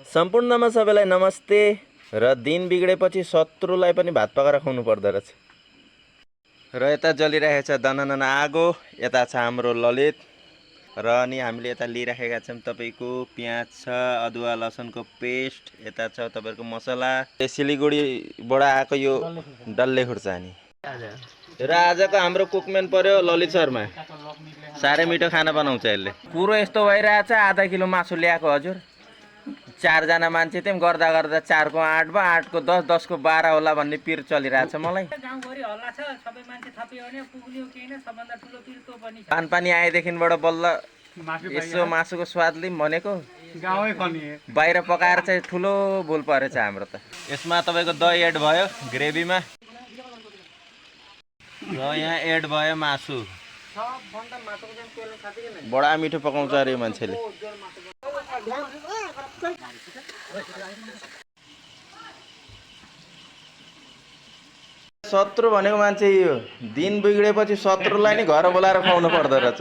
सम्पूर्णमा सबैलाई नमस्ते र दिन बिग्रेपछि शत्रुलाई पनि भात पकाएर खुवाउनु पर्दो रहेछ। र यता जलिरहेको छ दननन आगो। यता छ हाम्रो ललित र अनि हामीले यता लिइराखेका छौँ तपाईँको प्याज छ, अदुवा लसुनको पेस्ट, यता छ तपाईँको मसला। सिलिगुडीबाट आएको यो डल्ले खुर्सानी र आजको हाम्रो कुकम्यान पर्यो ललित शर्मा। साह्रै मिठो खाना बनाउँछ यसले। कुरो यस्तो भइरहेछ, आधा किलो मासु ल्याएको हजुर। 4 जना मान्छे थियौँ, गर्दा गर्दा 4 को 8 भयो, 8 को 10, 10 को 12 होला भन्ने पिर चलिरहेछ मलाई। गाउँभरि हल्ला छ, सबै मान्छे थपियो भने पुग्ने हो केही न, सबभन्दा ठुलो पिर त्यो पनि छ। पानी आएदेखिबाट बल्ल यसो मासुको स्वाद लिउँ भनेको गाउँै पनि बाहिर पकाएर चाहिँ ठुलो भुल परेछ हाम्रो त। यसमा तपाईँको दही एड भयो ग्रेभीमा र यहाँ एड भयो मासु। बडा मिठो पकाउँछ अरे यो मान्छेले। शत्रु भनेको मान्छे यो दिन बिग्रेपछि शत्रुलाई नि घर बोलाएर खुवाउनु पर्दो रहेछ।